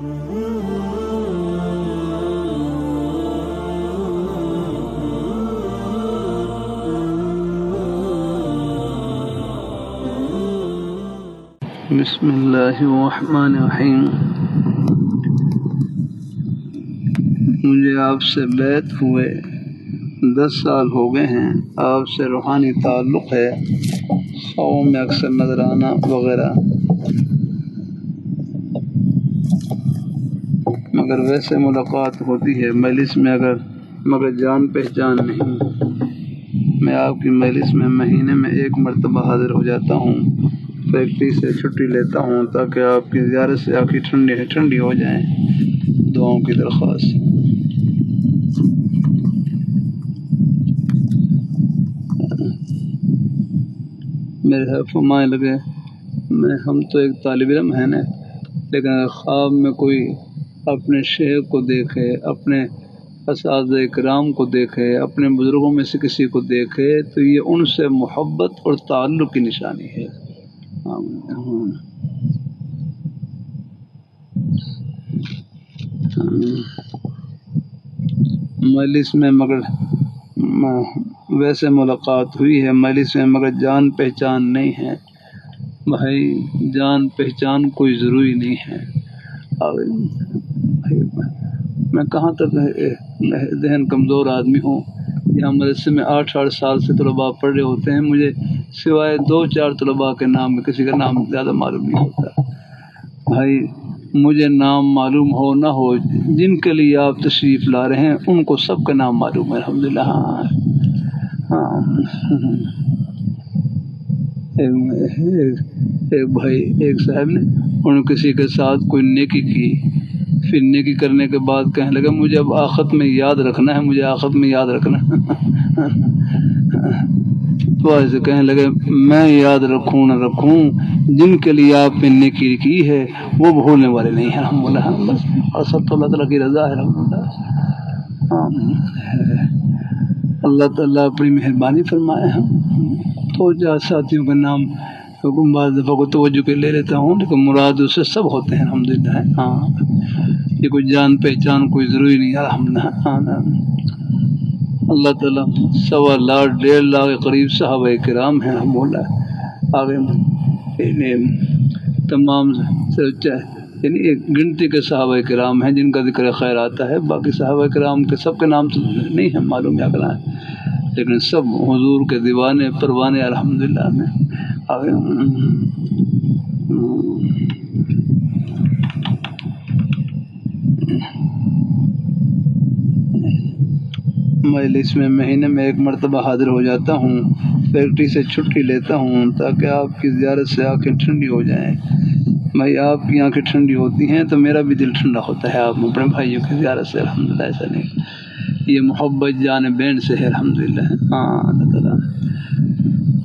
بسم اللہ الرحمن الرحیم۔ مجھے آپ سے بیعت ہوئے 10 سال ہو گئے ہیں۔ آپ سے روحانی تعلق ہے، خوابوں میں اکثر نظر آنا وغیرہ، مگر ویسے ملاقات ہوتی ہے مجلس میں مگر جان پہچان نہیں۔ میں آپ کی مجلس میں مہینے میں 1 مرتبہ حاضر ہو جاتا ہوں، فیکٹری سے چھٹی لیتا ہوں تاکہ آپ کی زیارت سے آنکھیں ٹھنڈی ہو جائیں۔ دعاؤں کی درخواست۔ میرے فرمائے لگے ہم تو ایک طالب علم ہیں نا، لیکن اگر خواب میں کوئی اپنے شیخ کو دیکھے، اپنے اساتذہ کرام کو دیکھے، اپنے بزرگوں میں سے کسی کو دیکھے تو یہ ان سے محبت اور تعلق کی نشانی ہے۔ مجلس میں مگر ویسے ملاقات ہوئی ہے مجلس میں، مگر جان پہچان نہیں ہے۔ بھائی جان پہچان کوئی ضروری نہیں ہے۔ میں کہاں تک ذہن کمزور آدمی ہوں، یہاں مدرسے میں 8 سال سے طلباء پڑھ رہے ہوتے ہیں، مجھے سوائے 2-4 طلباء کے نام میں کسی کا نام زیادہ معلوم نہیں ہوتا۔ بھائی مجھے نام معلوم ہو نہ ہو، جن کے لیے آپ تشریف لا رہے ہیں ان کو سب کا نام معلوم ہے الحمدللہ۔ ایک بھائی ایک صاحب نے انہوں کسی کے ساتھ کوئی نیکی کی، پھر نیکی کرنے کے بعد کہنے لگا مجھے اب آخرت میں یاد رکھنا ہے، مجھے آخرت میں یاد رکھنا ہے۔ تو ایسے کہنے لگے میں یاد رکھوں نہ رکھوں، جن کے لیے آپ نے نیکی کی ہے وہ بھولنے والے نہیں ہیں الحمدللہ۔ بس اور سب تو اللہ تعالیٰ کی رضا ہے الحمدللہ۔ اللہ تعالیٰ اپنی مہربانی فرمائے۔ تو جا ساتھیوں کا نام بعض دفعہ کو توجہ کے لے لیتا ہوں، لیکن مراد اس سے سب ہوتے ہیں الحمدللہ۔ یہ کوئی جان پہچان کوئی ضروری نہیں ہے الحمدللہ۔ اللہ تعالیٰ 1.25 لاکھ 1.5 لاکھ کے قریب صحابہ کرام ہیں، بولا آگے تمام یعنی ایک گنتی کے صحابہ کرام ہیں جن کا ذکر خیر آتا ہے۔ باقی صحابہ کرام کے سب کے نام تو نہیں ہے معلوم یا کرنا ہے، لیکن سب حضور کے دیوانے پروانے الحمدللہ میں آگے۔ مجلس میں مہینے میں 1 مرتبہ حاضر ہو جاتا ہوں، فیکٹری سے چھٹی لیتا ہوں تاکہ آپ کی زیارت سے آنکھیں ٹھنڈی ہو جائیں۔ بھائی آپ کی آنکھیں ٹھنڈی ہوتی ہیں تو میرا بھی دل ٹھنڈا ہوتا ہے آپ اپنے بھائیوں کی زیارت سے الحمدللہ۔ ایسا نہیں، یہ محبت جان بین سے ہے الحمدللہ۔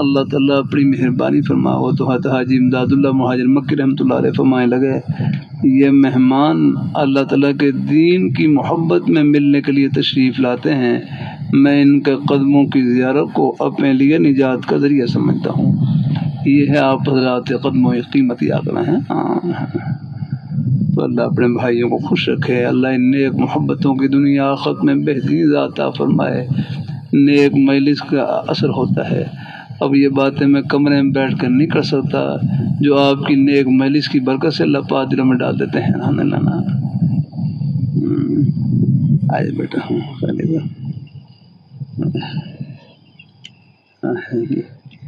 اللہ تعالیٰ اپنی مہربانی فرماؤ۔ تو حاجی امداد اللہ مہاجر مکی رحمۃ اللہ علیہ فرمائے لگے یہ مہمان اللہ تعالیٰ کے دین کی محبت میں ملنے کے لیے تشریف لاتے ہیں، میں ان کے قدموں کی زیارت کو اپنے لیے نجات کا ذریعہ سمجھتا ہوں۔ یہ ہے آپ حضرات قدموں کی قیمتی آگنا ہے۔ تو اللہ اپنے بھائیوں کو خوش رکھے، اللہ ان نیک محبتوں کی دنیا آخرت میں بہترین ذات عطا فرمائے۔ نیک مجلس کا اثر ہوتا ہے۔ اب یہ باتیں میں کمرے میں بیٹھ کر نہیں کر سکتا، جو آپ کی نیک مجلس کی برکت سے اللہ پاک دلوں میں ڈال دیتے ہیں الحمدللہ۔ آج بیٹا ہوں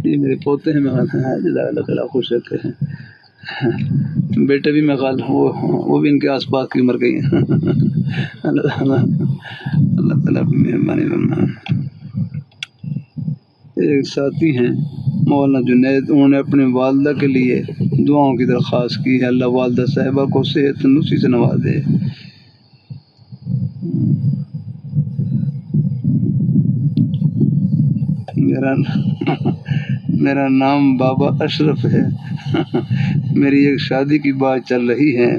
یہ میرے پوتے ہیں، اللہ تعالیٰ خوش رکھے ہیں۔ بیٹے بھی مغال وہ بھی ان کے آس پاس کی مر گئی ہیں۔ اللہ تعالیٰ اپنی مہربانی کرنا۔ ایک ساتھی ہیں مولانا جنید، انہوں نے اپنے والدہ کے لیے دعاؤں کی درخواست کی ہے، اللہ والدہ صاحبہ کو صحت تندرستی سے نوازے۔ میرا نام بابا اشرف ہے۔ میری ایک شادی کی بات چل رہی ہے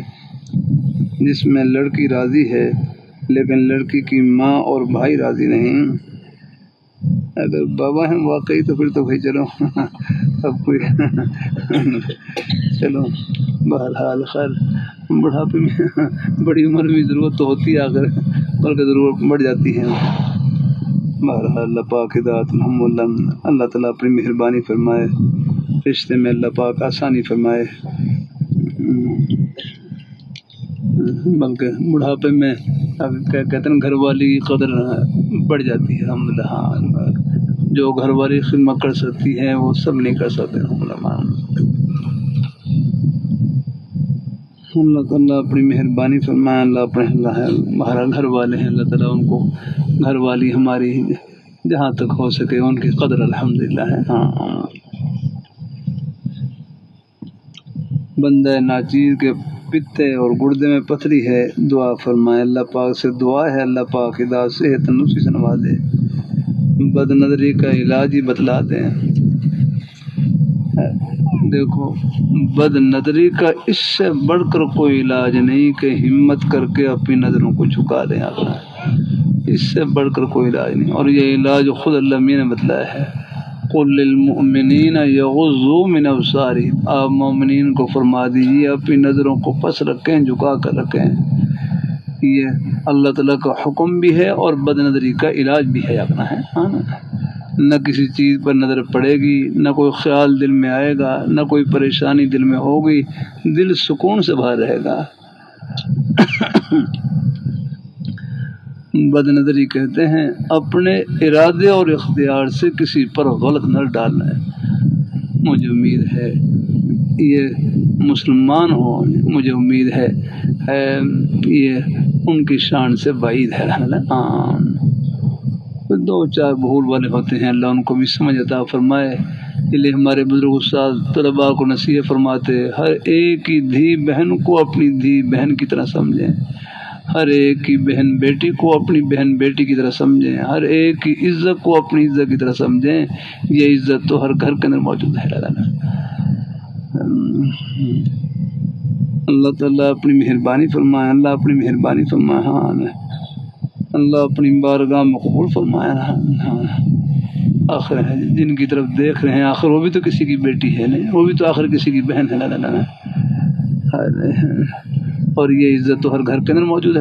جس میں لڑکی راضی ہے، لیکن لڑکی کی ماں اور بھائی راضی نہیں۔ اگر بابا ہیں واقعی تو پھر تو بھائی چلو اب کوئی چلو بہرحال خیر بڑھاپے میں بڑی عمر میں ضرورت تو ہوتی ہے آخر، بلکہ ضرورت بڑھ جاتی ہے۔ بہرحال اللہ پاک ہدایت الحمد للہ، اللہ تعالیٰ اپنی مہربانی فرمائے، رشتے میں اللہ پاک آسانی فرمائے، بلکہ بڑھاپے میں کیا کہتے ہیں گھر والی کی قدر بڑھ جاتی ہے الحمد للہ۔ ہاں، جو گھر والی خدمت کر سکتی ہے وہ سب نہیں کر سکتے الحمد للہ۔ اللہ تعالیٰ اپنی مہربانی فرمائے، اللہ اپنے اللہ ہے ہمارا گھر والے ہیں، اللہ تعالیٰ ان کو گھر والی ہماری جہاں تک ہو سکے ان کی قدر الحمدللہ ہے۔ ہاں، بندہ ناچیز کے پتے اور گردے میں پتھری ہے، دعا فرمائے، اللہ پاک سے دعا ہے اللہ پاک ہدایت صحت تندرستی سے نوازے، بد نظری کا علاج ہی بتلا دیں۔ دیکھو بد نظری کا اس سے بڑھ کر کوئی علاج نہیں کہ ہمت کر کے اپنی نظروں کو جھکا دیں، اس سے بڑھ کر کوئی علاج نہیں، اور یہ علاج خود اللہ میاں نے بتلایا ہے۔ قل للمؤمنین یغضوا من ابصارہم، آپ مومنین کو فرما دیجیے اپنی نظروں کو پس رکھیں، جھکا کر رکھیں۔ یہ اللہ تعالیٰ کا حکم بھی ہے اور بد نظری کا علاج بھی ہے اپنا ہے۔ نہ کسی چیز پر نظر پڑے گی، نہ کوئی خیال دل میں آئے گا، نہ کوئی پریشانی دل میں ہوگی، دل سکون سے بھر رہے گا۔ بد نظری کہتے ہیں اپنے ارادے اور اختیار سے کسی پر غلط نظر ڈالنا ہے۔ مجھے امید ہے یہ مسلمان ہو، مجھے امید ہے یہ ان کی شان سے بعید ہے۔ ہاں، دو چار بھول والے ہوتے ہیں، اللہ ان کو بھی سمجھ عطا فرمائے۔ اس لیے ہمارے بزرگ استاد طلباء کو نصیحت فرماتے، ہر ایک کی دھی بہن کو اپنی دھی بہن کی طرح سمجھیں، ہر ایک کی بہن بیٹی کو اپنی بہن بیٹی کی طرح سمجھیں، ہر ایک کی عزت کو اپنی عزت کی طرح سمجھیں۔ یہ عزت تو ہر گھر کے اندر موجود ہے۔ اللہ تعالیٰ اپنی مہربانی فرمائے، اللہ اپنی مہربانی فرمائے۔ ہاں، اللہ اپنی بارگاہ میں قبول فرمائے۔ ہاں، آخر ہے جن کی طرف دیکھ رہے ہیں، آخر وہ بھی تو کسی کی بیٹی ہے نہیں، وہ بھی تو آخر کسی کی بہن ہے۔ اور یہ عزت تو ہر گھر کے اندر موجود ہے۔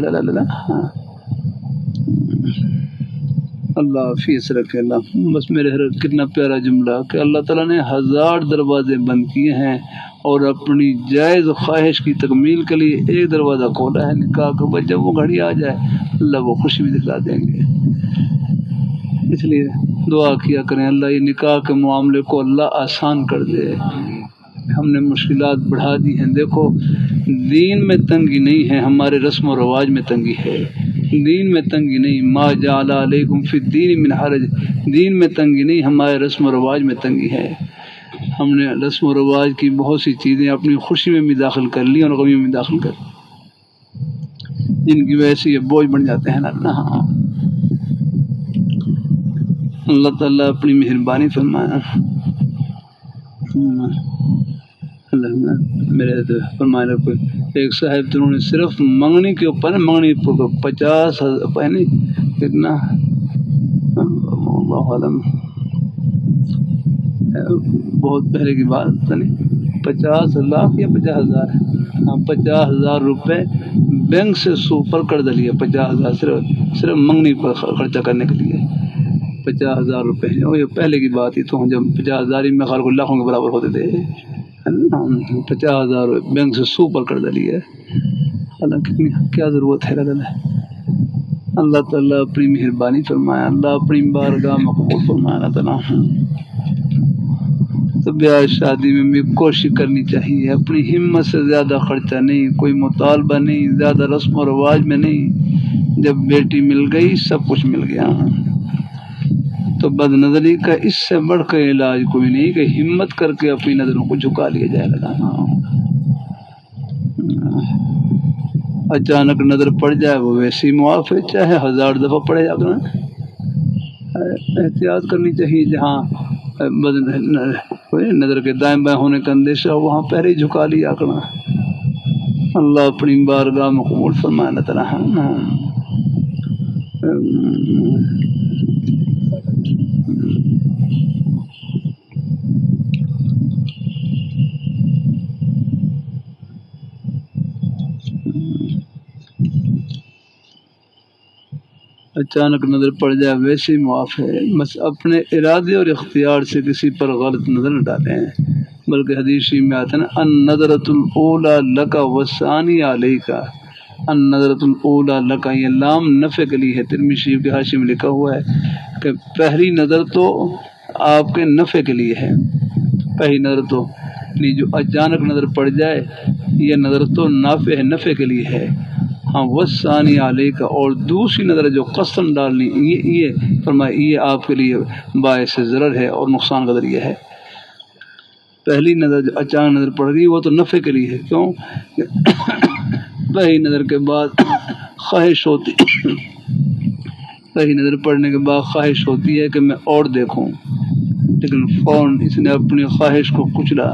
اللہ حافظ رکھے اللہ۔ بس میرے کتنا پیارا جملہ کہ اللہ تعالیٰ نے 1000 دروازے بند کیے ہیں اور اپنی جائز خواہش کی تکمیل کے لیے ایک دروازہ کھولا ہے، نکاح کا۔ بس جب وہ گھڑی آ جائے اللہ وہ خوشی بھی دکھلا دیں گے۔ اس لیے دعا کیا کریں اللہ یہ نکاح کے معاملے کو اللہ آسان کر دے۔ ہم نے مشکلات بڑھا دی ہیں۔ دیکھو دین میں تنگی نہیں ہے، ہمارے رسم و رواج میں تنگی ہے۔ دین میں تنگی نہیں، ما جعل علیکم فی الدین من حرج، دین میں تنگی نہیں، ہمارے رسم و رواج میں تنگی ہے۔ ہم نے رسم و رواج کی بہت سی چیزیں اپنی خوشی میں بھی داخل کر لی اور غمی میں بھی داخل کر لی، جن کی وجہ سے یہ بوجھ بن جاتے ہیں نا۔ اللہ تعالیٰ اپنی مہربانی فرمایا۔ میرے فرمایا کوئی ایک صاحب تو انہوں نے صرف منگنی کے اوپر، منگنی 50,000 نہیں کتنا اللہ عالم، بہت پہلے کی بات نہیں، 50 لاکھ یا 50,000، ہاں 50,000 روپے بینک سے سوپر قرض لیا، 50,000 صرف منگنی پر خرچہ کرنے کے لیے 50,000 روپے۔ یہ پہلے کی بات ہی تو جب 50,000 ہی میں خیال کو لاکھوں کے برابر ہوتے تھے۔ 50,000 بینک سے سوپر قرض لیا، حالانکہ کیا ضرورت ہے۔ اللہ تعالیٰ اپنی مہربانی فرمایا، اللہ اپنی بارگاہ میں قبول فرمایا۔ اللہ تعالیٰ تو بیاہ شادی میں بھی کوشش کرنی چاہیے، اپنی ہمت سے زیادہ خرچہ نہیں، کوئی مطالبہ نہیں، زیادہ رسم و رواج میں نہیں۔ جب بیٹی مل گئی سب کچھ مل گیا۔ تو بد نظری کا اس سے بڑھ کر علاج کوئی نہیں کہ ہمت کر کے اپنی نظروں کو جھکا لیا جائے گا۔ اچانک نظر پڑ جائے وہ ویسی معاف ہے، چاہے 1000 دفعہ پڑے جا کر۔ احتیاط کرنی چاہیے، جہاں نظر کے دائیں بائیں ہونے کا اندیشہ ہو وہاں پہلے ہی جھکا لیا کرنا۔ اللہ اپنی بارگاہ میں قبول فرمائے۔ اللہ تعالیٰ اچانک نظر پڑ جائے ویسے ہی معاف ہے، بس اپنے ارادے اور اختیار سے کسی پر غلط نظر نہ ڈالیں، بلکہ حدیث میں آتا ہے نا النظرۃ الاولیٰ لک والثانی علیک، النظرۃ الاولیٰ لک، یہ لام نفع کے لیے ہے، ترمذی شریف کے حاشیے میں لکھا ہوا ہے کہ پہلی نظر تو آپ کے نفع کے لیے ہے، پہلی نظر تو جو اچانک نظر پڑ جائے یہ نظر تو نافع ہے، نفع کے لیے ہے، ہاں والثانی علیک، اور دوسری نظر جو قسم ڈالنی یہ فرمایا یہ آپ کے لیے باعث ضرر ہے اور نقصان کا ذریعہ ہے۔ پہلی نظر جو اچانک نظر پڑ گئی وہ تو نفع کے لیے ہے، کیوں؟ پہلی نظر کے بعد خواہش ہوتی پہلی نظر پڑنے کے بعد خواہش ہوتی ہے کہ میں اور دیکھوں، لیکن فوراً اس نے اپنی خواہش کو کچلا،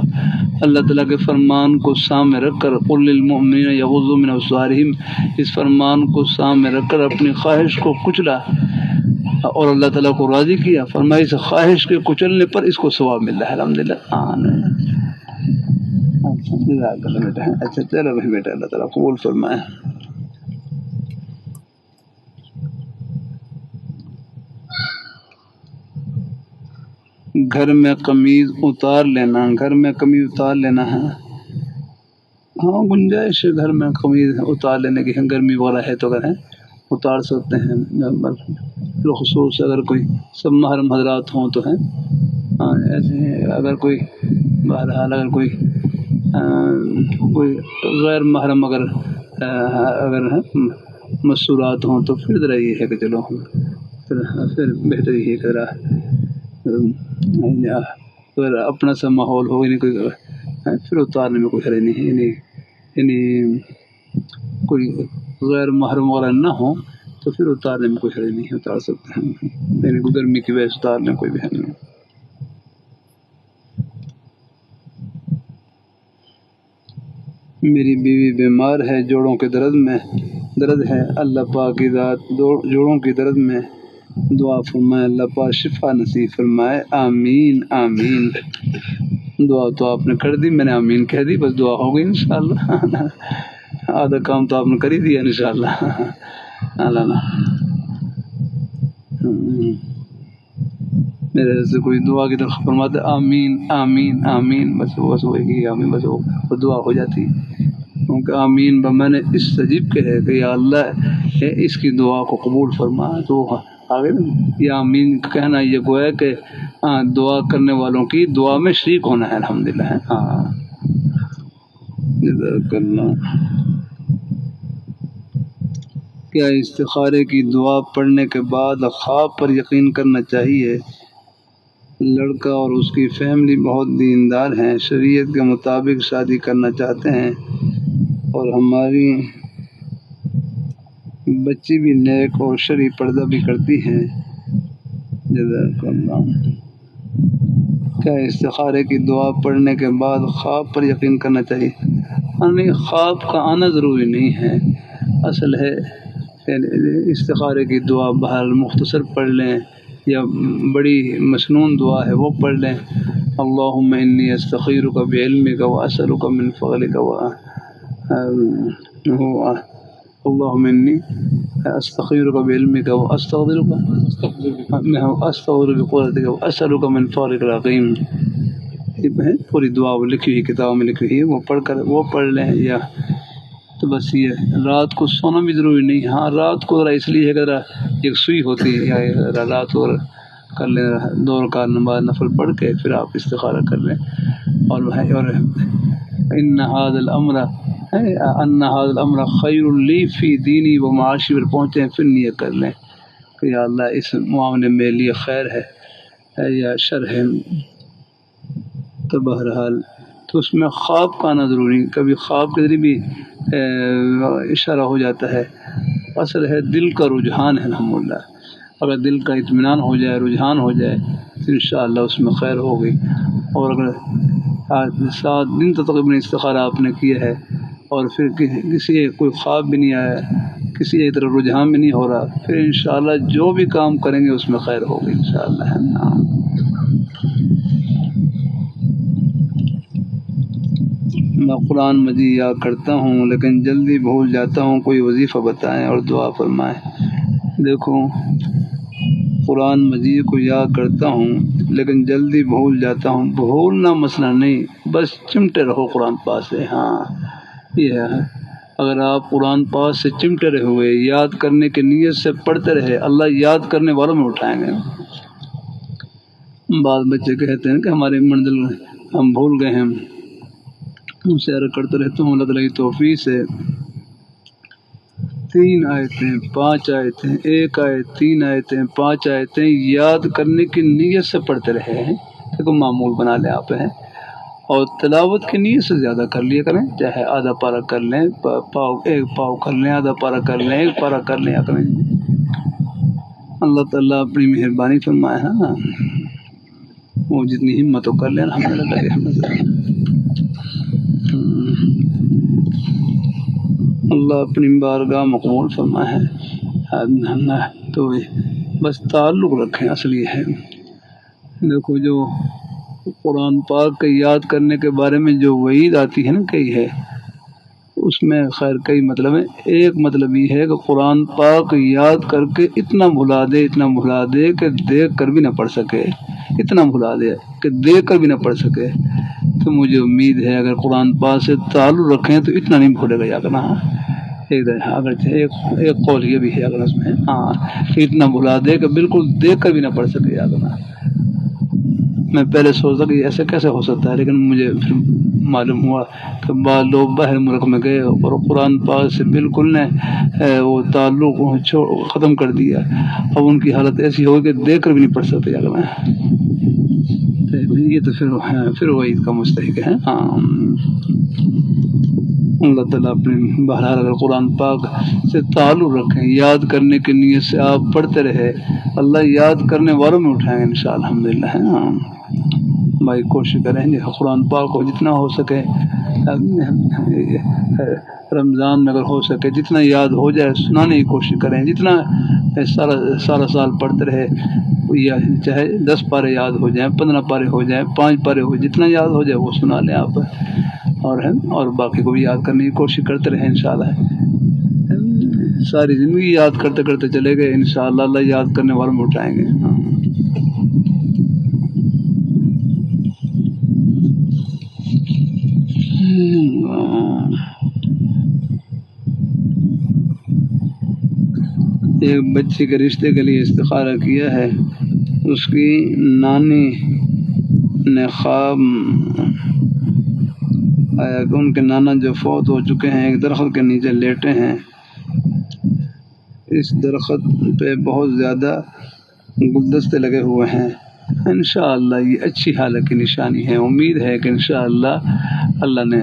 اللہ تعالیٰ کے فرمان کو سامنے رکھ کر قل للمؤمنین یغضوا من ابصارہم، اس فرمان کو سامنے رکھ کر اپنی خواہش کو کچلا اور اللہ تعالیٰ کو راضی کیا، فرمایا اس خواہش کے کچلنے پر اس کو ثواب مل رہا ہے، الحمدللہ۔ اچھا چلو بھائی بیٹا، اللہ تعالیٰ قبول فرمائے۔ گھر میں قمیض اتار لینا، گھر میں قمیض اتار لینا ہے، ہاں گنجائش ہے گھر میں قمیض اتار لینے کی، گرمی والا ہے تو اگر ہے اتار سکتے ہیں، بالخصوص اگر کوئی سب محرم حضرات ہوں تو ہیں، ہاں ایسے اگر کوئی بہرحال اگر کوئی غیر محرم اگر ہے مستورات ہوں تو پھر ذرا یہ ہے کہ چلو پھر بہتر یہ ہے کہ ذرا اگر اپنا سا ماحول ہو نہیں کوئی پھر اتارنے میں کوئی حرج نہیں ہے، یعنی کوئی غیر محرم والا نہ ہو تو پھر اتارنے میں کوئی حرج نہیں ہے، اتار سکتے ہیں، یعنی گرمی کی وجہ سے اتارنے میں کوئی بھی حرج نہیں۔ میری بیوی بیمار ہے، جوڑوں کے درد ہے، اللہ پاک کی ذات جوڑوں کی درد میں دعا فرمائے، اللہ پاک شفا نصیب فرمائے، آمین آمین۔ دعا تو آپ نے کر دی، میں نے آمین کہہ دی، بس دعا ہو گئی انشاءاللہ، آدھا کام تو آپ نے کر ہی دیا انشاءاللہ۔ اللہ میرے سے کوئی دعا کی طرف فرماتے آمین آمین آمین، بس وہی آمین، بس وہ دعا ہو جاتی، کیونکہ آمین بمانے استجیب کے ہے کہ یا اللہ اس کی دعا کو قبول فرما، تو آگے یہ آمین کہنا یہ گویا کہ دعا کرنے والوں کی دعا میں شریک ہونا ہے، الحمدللہ۔ ہاں جزاک اللہ۔ کیا استخارے کی دعا پڑھنے کے بعد خواب پر یقین کرنا چاہیے؟ لڑکا اور اس کی فیملی بہت دیندار ہیں، شریعت کے مطابق شادی کرنا چاہتے ہیں اور ہماری بچی بھی نیک اور شرعی پردہ بھی کرتی ہیں، جزاک اللہ۔ کیا استخارے کی دعا پڑھنے کے بعد خواب پر یقین کرنا چاہیے؟ نہیں، خواب کا آنا ضروری نہیں ہے، اصل ہے استخارے کی دعا بہر مختصر پڑھ لیں یا بڑی مسنون دعا ہے وہ پڑھ لیں، اللہم انی استخیرک بعلمک واسألک من فضلک اللہم انی استخیرک بعلمک واستغفرک بقدرتک واسألک من فضلک العظیم، پوری دعا وہ لکھی ہوئی کتاب میں لکھی ہوئی ہے، وہ پڑھ لیں، یا تو بس یہ رات کو سونا بھی ضروری نہیں، ہاں رات کو ذرا اس لیے ہے کہ ذرا ایک سوئی ہوتی ہے، یا رات کو کر لیں 2 رکعت نماز نفل پڑھ کے پھر آپ استخارہ کر لیں، اور ان هذا الامر خیر لی فی دینی و معاشی پر پہنچے ہیں، پھر نیت کر لیں کہ یا اللہ اس معاملے میں لیے خیر ہے یا شر ہے، تو بہرحال تو اس میں خواب کا آنا ضروری، کبھی خواب کے ذریعے بھی اشارہ ہو جاتا ہے، اصل ہے دل کا رجحان ہے، الحمدللہ اگر دل کا اطمینان ہو جائے، رجحان ہو جائے تو انشاءاللہ اس میں خیر ہوگی، اور اگر 7 دن تو تقریباً استخارہ آپ نے کیا ہے اور پھر کسی کوئی خواب بھی نہیں آیا، کسی ایک طرح رجحان بھی نہیں ہو رہا، پھر انشاءاللہ جو بھی کام کریں گے اس میں خیر ہوگی انشاءاللہ۔ میں قرآن مجید یاد کرتا ہوں لیکن جلدی بھول جاتا ہوں، کوئی وظیفہ بتائیں اور دعا فرمائیں۔ دیکھو قرآن مجید کو یاد کرتا ہوں لیکن جلدی بھول جاتا ہوں. بھولنا مسئلہ نہیں، بس چمٹے رہو قرآن پاک سے. ہاں یہ ہے، اگر آپ قرآن پاک سے چمٹے رہے ہوئے یاد کرنے کی نیت سے پڑھتے رہے، اللہ یاد کرنے والوں میں اٹھائیں گے. بعض بچے کہتے ہیں کہ ہماری منزل ہم بھول گئے ہیں. ان سے عرض کرتے رہتا ہوں اللہ تعالیٰ کی توفیق سے 3 آیتیں 5 آیتیں 1 آیت 3 آیتیں 5 آیتیں یاد کرنے کی نیت سے پڑھتے رہے ہیں. دیکھو معمول بنا لیں آپ ہیں، اور تلاوت کی نیت سے زیادہ کر لیا کریں، چاہے آدھا پارہ کر لیں، ایک پاؤ کر لیں، آدھا پارہ کر لیں، ایک پارہ کر لیں کریں. اللہ تعالیٰ اپنی مہربانی فرمائے. ہاں وہ جتنی ہمت ہو کر لیں. الحمدللہ اللہ اپنی بارگاہ مقبول فرمائے. تو بس تعلق رکھیں، اصل یہ ہے. دیکھو جو قرآن پاک کے یاد کرنے کے بارے میں جو وعید آتی ہے نا، کئی ہے اس میں خیر کئی مطلب ہیں. ایک مطلب یہ ہے کہ قرآن پاک یاد کر کے اتنا بھلا دے کہ دیکھ کر بھی نہ پڑھ سکے، اتنا بھلا دے کہ دیکھ کر بھی نہ پڑھ سکے. تو مجھے امید ہے اگر قرآن پاک سے تعلق رکھیں تو اتنا نہیں بھولے گا یاد کرنا. ایک قول یہ بھی ہے اگر اس میں ہاں اتنا بھلا دے کہ بالکل دیکھ کر بھی نہ پڑھ سکے یاد کرنا. میں پہلے سوچتا کہ ایسے کیسے ہو سکتا ہے، لیکن مجھے پھر معلوم ہوا کہ بعض لوگ باہر ملک میں گئے اور قرآن پاک سے بالکل نے وہ تعلق ختم کر دیا. اب ان کی حالت ایسی ہوگی کہ دیکھ کر بھی نہیں پڑھ سکتے یاد کرنا. یہ تو پھر وعید کا مستحق ہے. ہاں اللہ تعالیٰ اپنے بہرحال اگر قرآن پاک سے تعلق رکھیں، یاد کرنے کی نیت سے آپ پڑھتے رہے، اللہ یاد کرنے والوں میں اٹھائیں گے انشاءاللہ. الحمدللہ. ہاں بھائی کوشش کریں گے قرآن پاک کو جتنا ہو سکے، رمضان میں اگر ہو سکے جتنا یاد ہو جائے سنانے کی کوشش کریں. جتنا سارا سال پڑھتے رہے، چاہے 10 پارے یاد ہو جائیں، 15 پارے ہو جائیں، 5 پارے ہو، جتنا یاد ہو جائے وہ سنا لیں آپ. اور باقی کو بھی یاد کرنے کی کوشش کرتے رہیں انشاءاللہ. ساری زندگی یاد کرتے کرتے چلے گئے انشاءاللہ اللہ یاد کرنے والوں میں اٹھائیں گے. ایک بچی کے رشتے کے لیے استخارہ کیا ہے. اس کی نانی نے خواب آیا کہ ان کے نانا جو فوت ہو چکے ہیں ایک درخت کے نیچے لیٹے ہیں. اس درخت پہ بہت زیادہ گلدستے لگے ہوئے ہیں. انشاءاللہ یہ اچھی حالت کی نشانی ہے. امید ہے کہ انشاءاللہ اللہ نے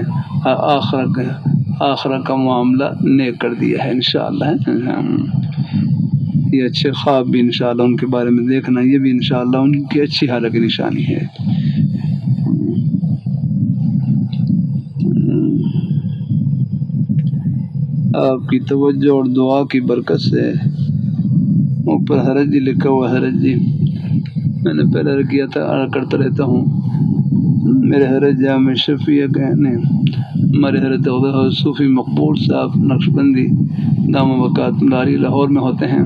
آخرت کا معاملہ نیک کر دیا ہے انشاءاللہ. یہ اچھے خواب بھی انشاءاللہ ان کے بارے میں دیکھنا، یہ بھی انشاءاللہ ان کی اچھی حالت کی نشانی ہے. آپ کی توجہ اور دعا کی برکت سے اوپر حرج جی لکھا ہوا. حرج جی میں نے پہلے کیا تھا، کرتا رہتا ہوں. میرے حرج جامع شفیع کہنے ہمارے حضرت صوفی مقبول صاحب نقشبندی دامہ برکاتہ داری لاہور میں ہوتے ہیں.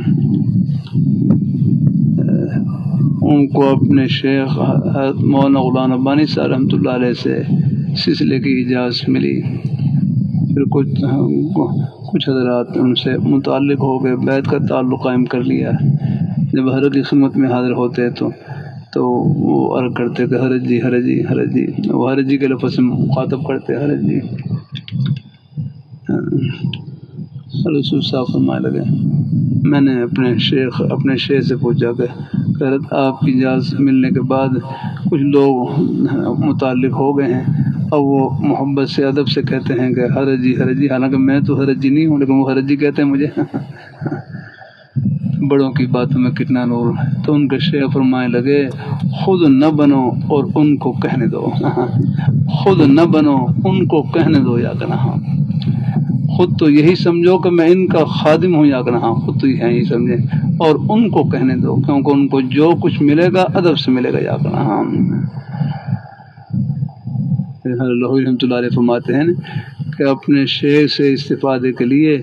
ان کو اپنے شیخ حضرت مولانا غلام ربانی صاحب رحمۃ اللہ علیہ سے سلسلے کی اجازت ملی. پھر کچھ حضرات ان سے متعلق ہو گئے، بیعت کا تعلق قائم کر لیا. جب حضرت کی خدمت میں حاضر ہوتے تو وہ عرض کرتے کہ حضرت جی حضرت جی حضرت جی، وہ حضرت جی کے لفظ سے مخاطب کرتے حضرت جی. رسول صاحب فرمائے لگے، میں نے اپنے شیخ سے پوچھا کہ حضرت آپ کی اجازت ملنے کے بعد کچھ لوگ متعلق ہو گئے ہیں اور وہ محبت سے ادب سے کہتے ہیں کہ حضرت جی، حالانکہ میں تو حضرت جی نہیں ہوں لیکن وہ حضرت جی کہتے ہیں مجھے. بڑوں کی باتوں میں کتنا نور. تو ان کے شیخ فرمائے لگے خود نہ بنو اور ان کو کہنے دو. خود نہ بنو ان کو کہنے دو یا کہنا. خود تو یہی سمجھو کہ میں ان کا خادم ہوں یا کہنا. خود تو یہی سمجھے اور ان کو کہنے دو، کیونکہ ان کو جو کچھ ملے گا ادب سے ملے گا یا کہنا. لاہوری رحمۃ اللہ علیہ فرماتے ہیں کہ اپنے شیخ سے استفادے کے لیے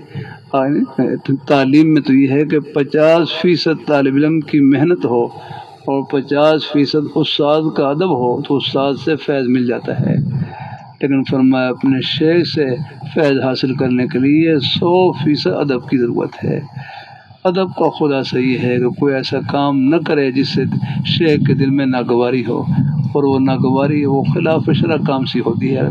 تعلیم میں تو یہ ہے کہ 50% طالب علم کی محنت ہو اور 50% استاد کا ادب ہو تو استاد سے فیض مل جاتا ہے، لیکن فرمایا اپنے شیخ سے فیض حاصل کرنے کے لیے 100% ادب کی ضرورت ہے۔ ادب کا خلاصہ یہ ہے کہ کوئی ایسا کام نہ کرے جس سے شیخ کے دل میں ناگواری ہو، اور وہ ناگواری وہ خلاف شرع کام سی ہوتی ہے،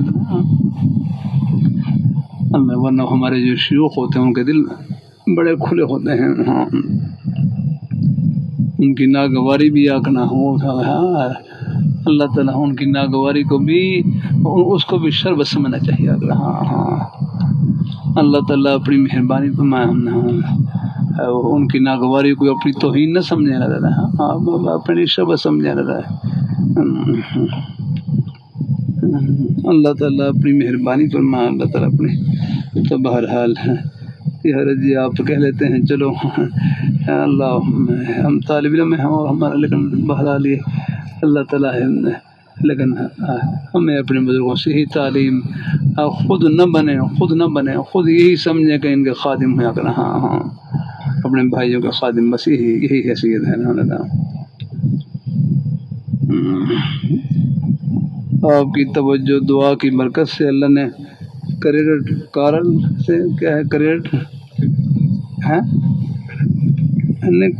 ورنہ ہمارے جو شیوخ ہوتے ہیں ان کے دل بڑے کھلے ہوتے ہیں، ہاں ان کی ناگواری بھی آنکھ نہ ہو، ہاں اللہ تعالیٰ ان کی ناگواری کو بھی اس کو بھی شربت سمجھنا چاہیے، ہاں ہاں اللہ تعالیٰ اپنی مہربانی فرمائے ان کی ناگواری کو اپنی توہین نہ سمجھنے لگا، ہاں اپنی شربت سمجھنے لگا، اللہ تعالیٰ اپنی مہربانی فرمائے، اللہ تعالیٰ اپنی تو بہرحال یہ جی آپ تو کہہ لیتے ہیں چلو اللہ ہم طالب علم ہیں اور ہمارا، لیکن بہرحال یہ اللہ تعالیٰ ہے، لیکن ہمیں اپنے بزرگوں سے ہی تعلیم، خود نہ بنے، خود یہی سمجھیں کہ ان کے خادم ہیں، اگر ہاں ہاں اپنے بھائیوں کے خادم، بس یہی حیثیت ہے نا۔ آپ کی توجہ دعا کی برکت سے اللہ نے کریڈٹ کارل سے کیا ہے، کریڈٹ ہے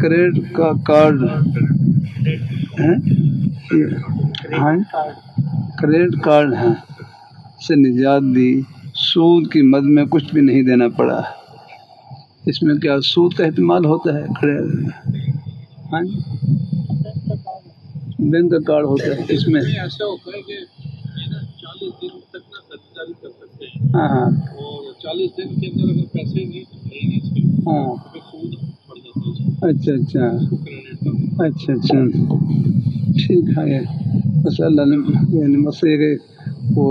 کریڈٹ کا کارڈ ہے، ہاں کریڈٹ کارڈ ہے سے نجات دی، سود کی مد میں کچھ بھی نہیں دینا پڑا۔ اس میں کیا سود کا احتمال ہوتا ہے؟ ہاں بینک کا کارڈ ہوتا ہے، اس میں ایسا ہوتا ہے کہ 40 دن تک نہ خریداری کر سکتے ہیں، ہاں اور 40 دن کے اندر اگر پیسے نہیں ہاں سود پڑ جاتا ہے۔ اچھا اچھا ٹھیک ہے، بس اللہ نے یعنی مسئلے کہ وہ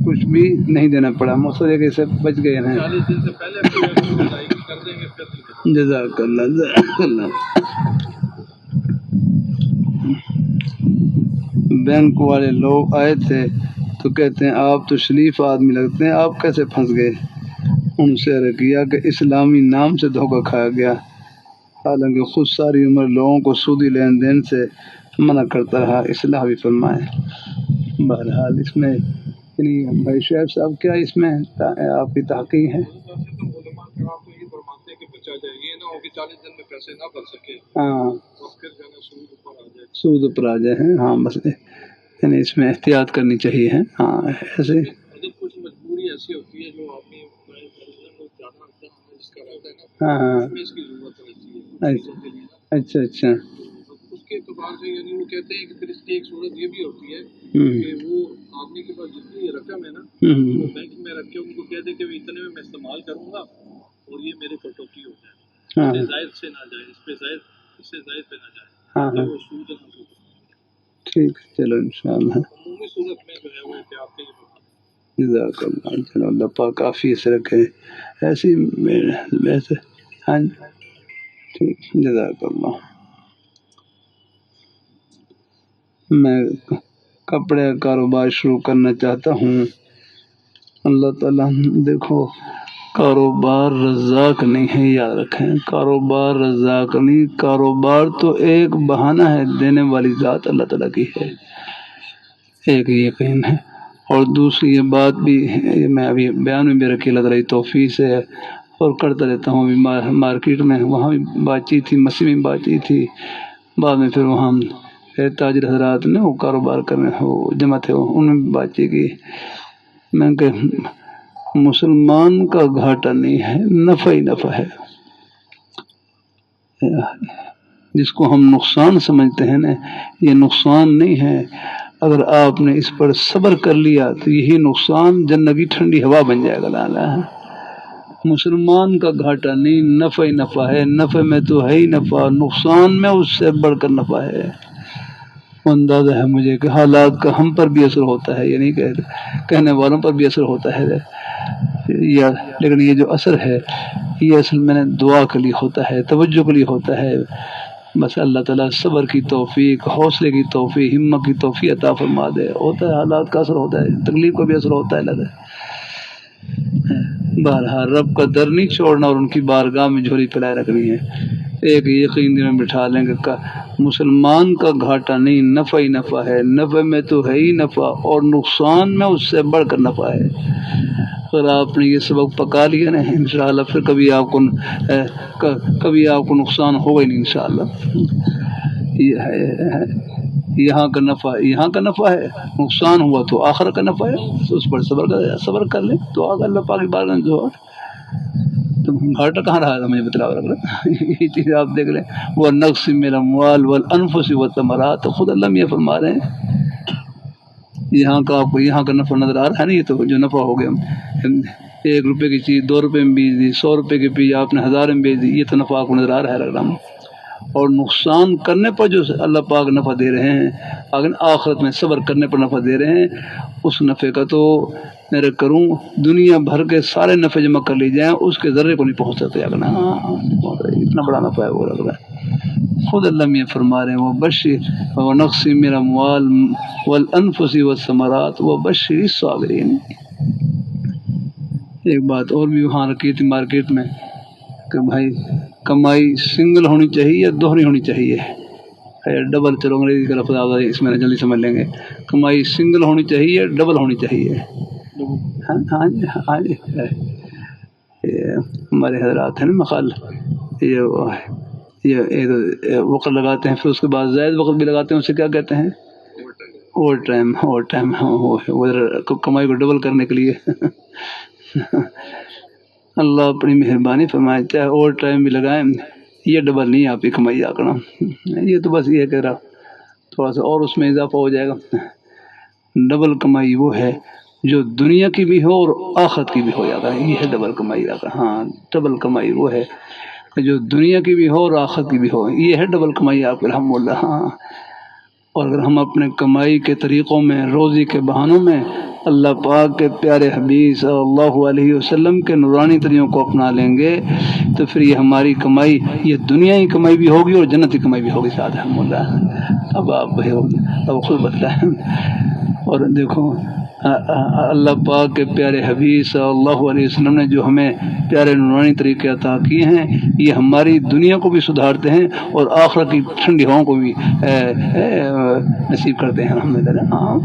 کچھ بھی نہیں دینا پڑا، مسئلے کہ سے بچ گئے ہیں، 40 دن سے پہلے کر دیں گے۔ جزاک اللہ۔ بینک والے لوگ آئے تھے تو کہتے ہیں آپ تو شریف آدمی لگتے ہیں، آپ کیسے پھنس گئے؟ ان سے عرض کیا کہ اسلامی نام سے دھوکہ کھایا گیا، حالانکہ خود ساری عمر لوگوں کو سودی لین دین سے منع کرتا رہا، اصلاح بھی فرمائے۔ بہرحال اس میں یعنی بھائی شعیب صاحب کیا اس میں آپ کی تحقیق ہے؟ ہاں سود پر آ جائے ہیں، ہاں بس یعنی اس میں احتیاط کرنی چاہیے ہے، ہاں ایسے کچھ مجبوری ایسی ہوتی ہے جو آدمی ہاں ہاں اچھا اس کے اعتبار سے یعنی وہ کہتے ہیں کہ پھر اس کی ایک صورت یہ بھی ہوتی ہے کہ وہ آدمی کے پاس جتنی رقم ہے نا وہ بینک میں رکھ کے ان کو کہہ دے کہ اتنے میں استعمال کروں گا اور یہ میرے کٹوتی ہو جائے، زائد سے نہ جائے، اس پہ زائد، اس سے زائد پہ نہ جائے، وہ سود نہ ہو۔ ٹھیک چلو انشاءاللہ عمومی صورت میں جو ہے وہ احتیاط کے لیے جزاک اللہ، چلو اللہ پاک کافی سے رکھے ایسی ویسے، ہاں ٹھیک جزاک اللہ۔ میں کپڑے کا کاروبار شروع کرنا چاہتا ہوں، اللہ تعالیٰ دیکھو کاروبار رزاق نہیں ہے، یاد رکھیں کاروبار رزاق نہیں، کاروبار تو ایک بہانہ ہے، دینے والی ذات اللہ تعالیٰ کی ہے، ایک یقین ہے۔ اور دوسری یہ بات بھی میں ابھی بیان میں بھی رکھی، اللہ تعالیٰ کی توفیق سے اور کرتا رہتا ہوں، ابھی مارکیٹ میں وہاں بھی بات چیت تھی، مسجد میں بات چیت تھی، بعد میں پھر وہاں تاجر حضرات نے وہ کاروبار کرنے وہ جمع تھے، انہوں نے بات چیت کی، میں کہ مسلمان کا گھاٹا نہیں ہے، نفع ہی نفع ہے، جس کو ہم نقصان سمجھتے ہیں نا یہ نقصان نہیں ہے، اگر آپ نے اس پر صبر کر لیا تو یہی نقصان جنت کی ٹھنڈی ہوا بن جائے گا۔ لالا مسلمان کا گھاٹا نہیں، نفع ہی نفع ہے، نفع میں تو ہے ہی نفع، نقصان میں اس سے بڑھ کر نفع ہے۔ اندازہ ہے مجھے کہ حالات کا ہم پر بھی اثر ہوتا ہے، یعنی کہ کہنے والوں پر بھی اثر ہوتا ہے، لیکن یہ جو اثر ہے یہ اصل میں نے دعا کے لیے ہوتا ہے، توجہ کے لیے ہوتا ہے، بس اللہ تعالیٰ صبر کی توفیق، حوصلے کی توفیق، ہمت کی توفیق عطا فرما دے، ہوتا ہے حالات کا اثر ہوتا ہے، تکلیف کا بھی اثر ہوتا ہے، لگا بہرحال رب کا در نہیں چھوڑنا اور ان کی بارگاہ میں جھولی پھیلائے رکھنی ہے۔ ایک یقین دل میں بٹھا لیں کہ مسلمان کا گھاٹا نہیں، نفع ہی نفع ہے، نفع میں تو ہے ہی نفع اور نقصان میں اس سے بڑھ کر نفع ہے۔ اگر آپ نے یہ سبق پکا لیا نا انشاءاللہ پھر کبھی آپ کو نقصان ہوگا ہی نہیں انشاءاللہ۔ یہ ہے یہاں کا نفع ہے، نقصان ہوا تو آخر کا نفع ہے، تو اس پر صبر کر لیں تو آگے اللہ پاک کی بارگاہ میں جو تو گھاٹا کہاں رہا تھا مجھے بتلاؤ رکھ رہا یہ چیز آپ دیکھ لیں۔ وہ نقص من الاموال والانفس والثمرات، خود اللہ میاں فرما رہے ہیں یہاں کا آپ کو یہاں کا نفع نظر آ رہا ہے نا، یہ تو جو نفع ہو گیا 1 روپے کی چیز 2 روپے میں بیچ دی، 100 روپے کی چیز آپ نے 1000 میں بیچ دی، یہ تو نفع آپ کو نظر آ رہا ہے رقم۔ اور نقصان کرنے پر جو اللہ پاک نفع دے رہے ہیں، اگر آخرت میں صبر کرنے پر نفع دے رہے ہیں، اس نفع کا تو میرے کروں دنیا بھر کے سارے نفع جمع کر لی جائیں اس کے ذرے کو نہیں پہنچ سکتے، اگر اتنا بڑا نفع ہے وہ لگ رہا ہے۔ خود اللہ میں فرما رہے ہیں وہ بشر و نقص من الاموال والانفس والثمرات و بشر الصابرین۔ ایک بات اور بھی وہاں رکھی تھی مارکیٹ میں کہ بھائی کمائی سنگل ہونی چاہیے یا دوہری ہونی چاہیے، ڈبل، چلو انگریزی کا لفظ آ اس میں جلدی سمجھ لیں گے، کمائی سنگل ہونی چاہیے یا ڈبل ہونی چاہیے؟ ہاں جی ہمارے حضرات ہیں نا مقال یہ وقت لگاتے ہیں، پھر اس کے بعد زائد وقت بھی لگاتے ہیں، اسے کیا کہتے ہیں؟ اوور ٹائم کمائی کو ڈبل کرنے کے لیے اللہ اپنی مہربانی فرمائے، چاہے اوور ٹائم بھی لگائیں یہ ڈبل نہیں آپ کی کمائی آکڑا، یہ تو بس یہ کہہ رہا تھوڑا سا اور اس میں اضافہ ہو جائے گا۔ ڈبل کمائی وہ ہے جو دنیا کی بھی ہو اور آخرت کی بھی ہو جاتا ہے، یہ ہے ڈبل کمائی آکڑا۔ ہاں ڈبل کمائی وہ ہے جو دنیا کی بھی ہو اور آخرت کی بھی ہو، یہ ہے ڈبل کمائی آپ الحمدللہ۔ ہاں اور اگر ہم اپنے کمائی کے طریقوں میں، روزی کے بہانوں میں اللہ پاک کے پیارے حبیب صلی اللہ علیہ وسلم کے نورانی طریقوں کو اپنا لیں گے تو پھر یہ ہماری کمائی یہ دنیا کی کمائی بھی ہوگی اور جنتی کمائی بھی ہوگی ساتھ الحمدللہ۔ اب آپ اب خود بتلائیں۔ اور دیکھو اللہ پاک کے پیارے حبیب صلی اللہ علیہ وسلم نے جو ہمیں پیارے نورانی طریقے عطا کیے ہیں، یہ ہماری دنیا کو بھی سدھارتے ہیں اور آخرت کی ٹھنڈی ہواؤں کو بھی نصیب کرتے ہیں الحمدللہ۔ ہاں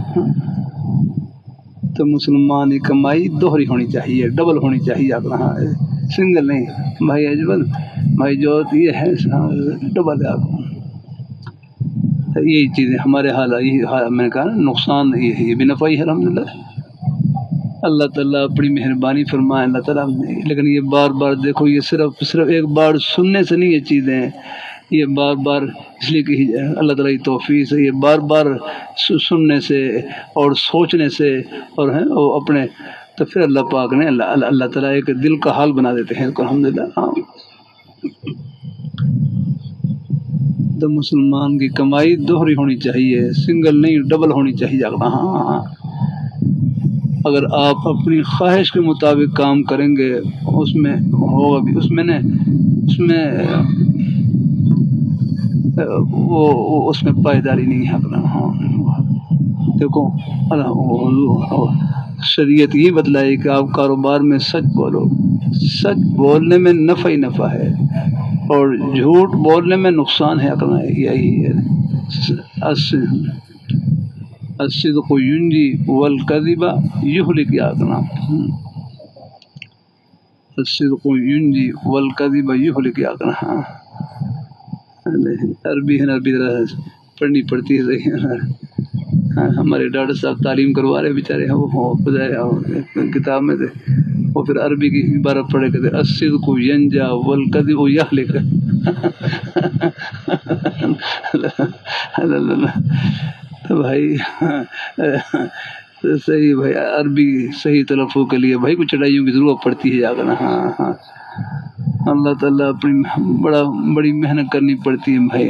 تو مسلمان کی کمائی دوہری ہونی چاہیے، ڈبل ہونی چاہیے، آپ ہاں سنگل نہیں بھائی اجمل بھائی جو یہ ہے ڈبل ہے آپ کو۔ یہی چیزیں ہمارے میں نے کہا نقصان یہ بھی نفع ہی ہے الحمدللہ۔ اللہ تعالیٰ اپنی مہربانی فرمائے اللہ تعالیٰ، لیکن یہ بار بار دیکھو یہ صرف ایک بار سننے سے نہیں، یہ چیزیں یہ بار بار اس لیے کہ اللہ تعالیٰ کی توفیق سے یہ بار بار سننے سے اور سوچنے سے اور اپنے تو پھر اللہ پاک نے اللہ تعالیٰ ایک دل کا حال بنا دیتے ہیں الحمدللہ۔ ہاں تو مسلمان کی کمائی دوہری ہونی چاہیے، سنگل نہیں ڈبل ہونی چاہیے۔ ہاں اگر آپ اپنی خواہش کے مطابق کام کریں گے اس میں ہوگا بھی، اس میں پائیداری نہیں ہے۔ ہاں دیکھو شریعت یہ بتلائے کہ آپ کاروبار میں سچ بولو، سچ بولنے میں نفع ہی نفع ہے اور جھوٹ بولنے میں نقصان ہے۔ یہی ہے الصدق ینجی والکذب یہلک، یاد رکھنا الصدق ینجی والکذب یہلک، یاد رکھنا۔ عربی ہے، عربی پڑھنی پڑتی ہے۔ ہمارے ڈاکٹر صاحب تعلیم کروا رہے بیچارے وہ کتاب میں تھے، وہ پھر عربی کی عبارت پڑھے کہتے الصدق ینجا والکذب یہلک۔ تو بھائی صحیح بھائی عربی صحیح تلفظ کے لیے بھائی کچھ چڑھائیوں کی ضرورت پڑتی ہے جاگر۔ ہاں اللہ تعالیٰ اپنی بڑی محنت کرنی پڑتی ہے بھائی۔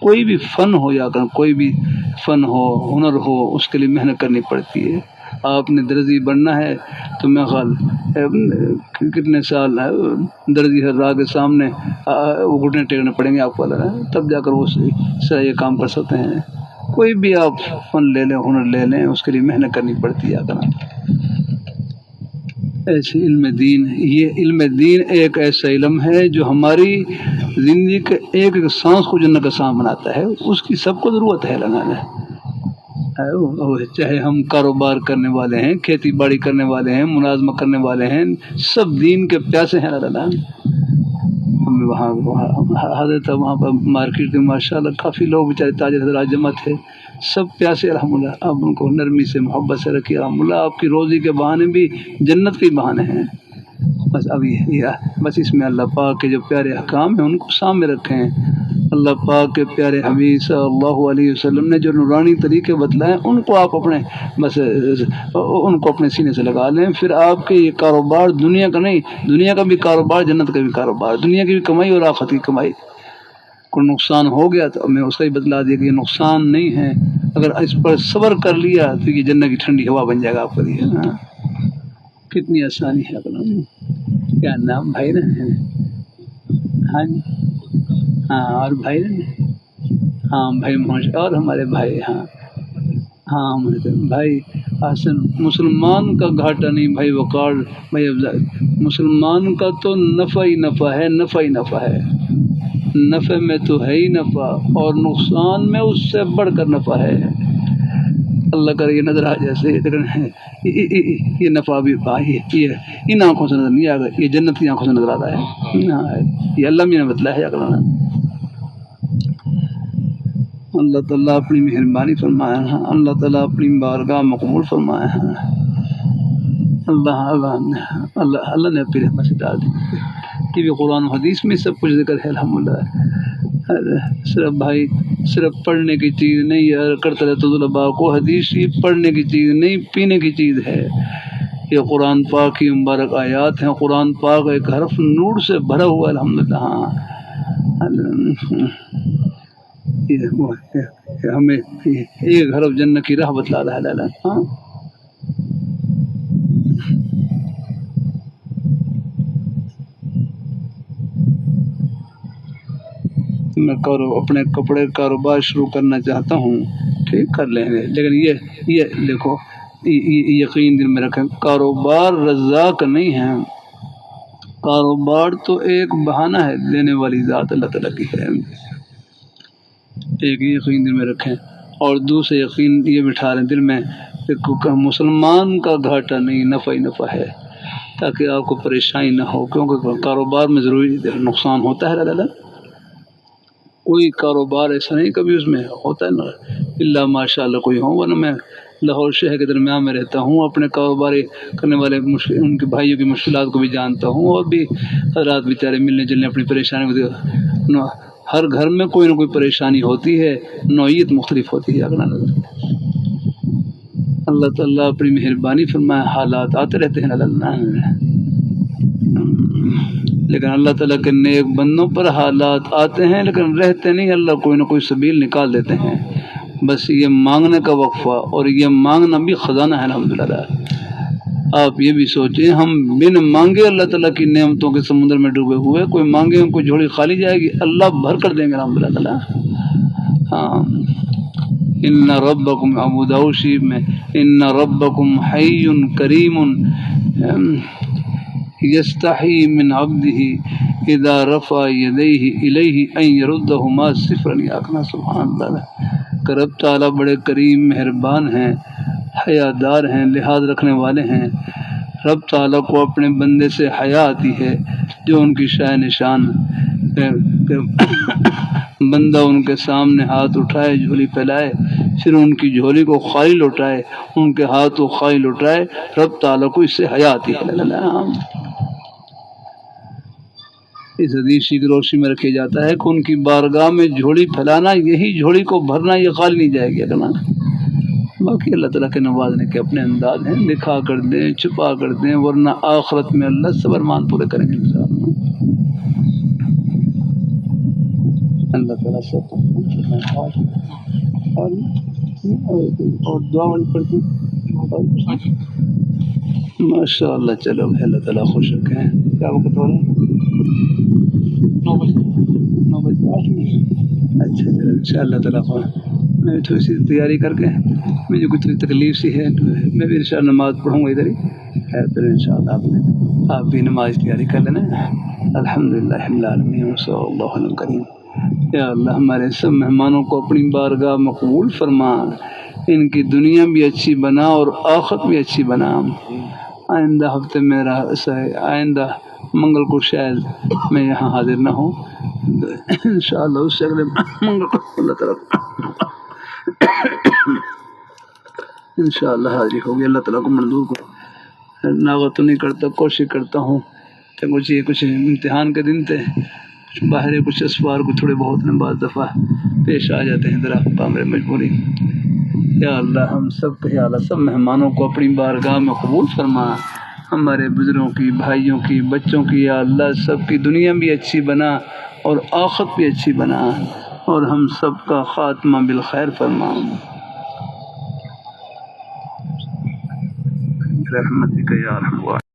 کوئی بھی فن ہو یا کر کوئی بھی فن ہو ہنر ہو اس کے لیے محنت کرنی پڑتی ہے۔ آپ نے درزی بننا ہے تو میں خیال کتنے سال درزی ہر راہ کے سامنے وہ گھٹنے ٹیکنے پڑیں گے آپ کو، تب جا کر وہ صحیح یہ کام کر سکتے ہیں۔ کوئی بھی آپ فن لے لیں، ہنر لے لیں، اس کے لیے محنت کرنی پڑتی ہے۔ ایسے علم دین، یہ علم دین ایک ایسا علم ہے جو ہماری زندگی کے ایک ایک سانس کو جنت کا سانس بناتا ہے، اس کی سب کو ضرورت ہے لگانا ہے، چاہے ہم کاروبار کرنے والے ہیں، کھیتی باڑی کرنے والے ہیں، ملازمہ کرنے والے ہیں، سب دین کے پیاسے ہیں اللہ۔ وہاں حضرت وہاں پر مارکیٹ میں ماشاء اللہ کافی لوگ بیچارے تاجر حضرات جمع تھے، سب پیاسے الحمدللہ، آپ ان کو نرمی سے محبت سے رکھیے الحمدللہ، آپ کی روزی کے بہانے بھی جنت کے بہانے ہیں، بس اب بس اس میں اللہ پاک کے جو پیارے احکام ہیں ان کو سامنے رکھیں، اللہ پاک کے پیارے حبیب صلی اللہ علیہ وسلم نے جو نورانی طریقے بتلائے ان کو آپ اپنے بس ان کو اپنے سینے سے لگا لیں، پھر آپ کے یہ کاروبار دنیا کا نہیں، دنیا کا بھی کاروبار، جنت کا بھی کاروبار، دنیا کی بھی کمائی اور آخرت کی کمائی، کوئی نقصان ہو گیا تو میں اس کا ہی بدلا دیا کہ یہ نقصان نہیں ہے، اگر اس پر صبر کر لیا تو یہ جنت کی ٹھنڈی ہوا بن جائے گا آپ کے لیے۔ کتنی آسانی ہے کیا نام بھائی نا؟ ہاں جی، ہاں اور بھائی نا، ہاں بھائی اور ہمارے بھائی، ہاں ہاں بھائی حسن، مسلمان کا گھاٹا نہیں بھائی، وقار بھائی افضل، مسلمان کا تو نفع ہی نفع ہے، نفع ہی نفع ہے، نفع میں تو ہے ہی نفع، اور نقصان میں اس سے بڑھ کر نفع ہے، اللہ کرے یہ نظر آ جیسے یہ نفع بھی یہ ان آنکھوں سے نظر نہیں آ گا، یہ جنت کی آنکھوں سے نظر آ رہا ہے، یہ اللہ نے بتلایا ہے اگلا۔ اللہ تعالیٰ اپنی مہربانی فرمایا ہے، اللہ تعالیٰ اپنی بارگاہ مقبول فرمایا ہے، اللہ نے اپنی رحمت سے ڈال دی، کہ بھی قرآن و حدیث میں سب کچھ ذکر ہے الحمدللہ۔ صرف بھائی صرف پڑھنے کی چیز نہیں ہے، کرتے رہتے طلباء کو، حدیث پڑھنے کی چیز نہیں، پینے کی چیز ہے، یہ قرآن پاک کی مبارک آیات ہیں، قرآن پاک ایک حرف نور سے بھرا ہوا الحمدللہ، ہمیں ایک حرف جنت کی راہ بتلا رہا ہے اللہ۔ ہاں میں اپنے کپڑے کاروبار شروع کرنا چاہتا ہوں، ٹھیک کر لیں گے، لیکن یہ دیکھو یقین دل میں رکھیں، کاروبار رزاق نہیں ہے، کاروبار تو ایک بہانہ ہے، دینے والی ذات اللہ تعالیٰ کی ہے، ایک یقین دل میں رکھیں، اور دوسرے یقین یہ بٹھا لیں دل میں کہ مسلمان کا گھاٹا نہیں، نفع ہی نفع ہے، تاکہ آپ کو پریشانی نہ ہو، کیونکہ کاروبار میں ضروری نقصان ہوتا ہے اللہ، کوئی کاروبار ایسا نہیں کبھی اس میں ہوتا ہے نا اللہ ماشاء اللہ کوئی ہو، ورنہ میں لاہور شہر کے درمیان میں رہتا ہوں، اپنے کاروبار کرنے والے ان کے بھائیوں کی مشکلات کو بھی جانتا ہوں، اور بھی حضرات بیچارے ملنے جلنے اپنی پریشانی کو، ہر گھر میں کوئی نہ کوئی پریشانی ہوتی ہے، نوعیت مختلف ہوتی ہے، اللہ تعالیٰ اپنی مہربانی فرمائے، حالات آتے رہتے ہیں اللہ، لیکن اللہ تعالیٰ کے نیک بندوں پر حالات آتے ہیں لیکن رہتے نہیں، اللہ کوئی نہ کوئی سبیل نکال دیتے ہیں، بس یہ مانگنے کا وقفہ، اور یہ مانگنا بھی خزانہ ہے الحمدللہ۔ آپ یہ بھی سوچیں، ہم بن مانگے اللہ تعالیٰ کی نعمتوں کے سمندر میں ڈوبے ہوئے، کوئی مانگے ہم کو جھولی خالی جائے گی، اللہ بھر کر دیں گے الحمدللہ۔ ہاں ان ربکم، ابو داؤد شریف میں، ان ربکم حی کریم یستحی من عبدہ اذا رفع یدیہ الیہ ان یردہما صفرا، یاکنا سبحان اللہ، کہ رب تعالیٰ بڑے کریم مہربان ہیں، حیادار ہیں، لحاظ رکھنے والے ہیں، رب تعالیٰ کو اپنے بندے سے حیا آتی ہے، جو ان کی شان نشان، بندہ ان کے سامنے ہاتھ اٹھائے، جھولی پھیلائے، پھر ان کی جھولی کو خالی لوٹائے، ان کے ہاتھ کو خالی لوٹائے، رب تعالیٰ کو اس سے حیا آتی ہے۔ اس حدیث کی روشنی میں رکھا جاتا ہے کہ ان کی بارگاہ میں جھولی پھیلانا، یہی جھولی کو بھرنا، یہ خالی نہیں جائے گی اگلا۔ باقی اللہ تعالیٰ کے نوازنے کے اپنے انداز ہیں، دکھا کر دیں، چھپا کر دیں، ورنہ آخرت میں اللہ صبر مان پورے کریں گے انسان۔ اللہ تعالیٰ سب اور دعا والی پڑھتی ماشاء اللہ۔ چلو اللہ تعالیٰ خوش رکھیں۔ کیا وقت ہو رہا ہے؟ 9 بجے 8 منٹ۔ اچھا چلو ان شاء اللہ تعالیٰ میں بھی تھوڑی سی تیاری کر کے، مجھے کوئی تکلیف سی ہے، میں بھی ان شاء اللہ نماز پڑھوں گا ادھر ہی۔ ہے پھر انشاءاللہ آپ بھی نماز تیاری کر لینا. الحمدللہ رب العالمین صلی اللہ علیہ کریم. یا اللہ ہمارے سب مہمانوں کو اپنی بارگاہ مقبول فرما، ان کی دنیا بھی اچھی بنا اور آخرت بھی اچھی بنا. آئندہ ہفتے میرا آئندہ منگل کو شاید میں یہاں حاضر نہ ہوں، انشاءاللہ اس سے اگلے منگل کو اللہ تعالیٰ انشاءاللہ حاضری ہوگی. اللہ تعالیٰ کو منظور کو ناغت تو نہیں کرتا، کوشش کرتا ہوں کہ کچھ امتحان کے دن تھے، باہر کچھ اسفار کو تھوڑے بہت نے بعض دفعہ پیش آ جاتے ہیں ذرا پامر مجبوری. یا اللہ ہم سب کے اللہ سب مہمانوں کو اپنی بارگاہ میں قبول فرما، ہمارے بزرگوں کی، بھائیوں کی، بچوں کی، یا اللہ سب کی دنیا بھی اچھی بنا اور آخرت بھی اچھی بنا، اور ہم سب کا خاتمہ بالخیر فرما. رحمتک یا ارحم الراحمین.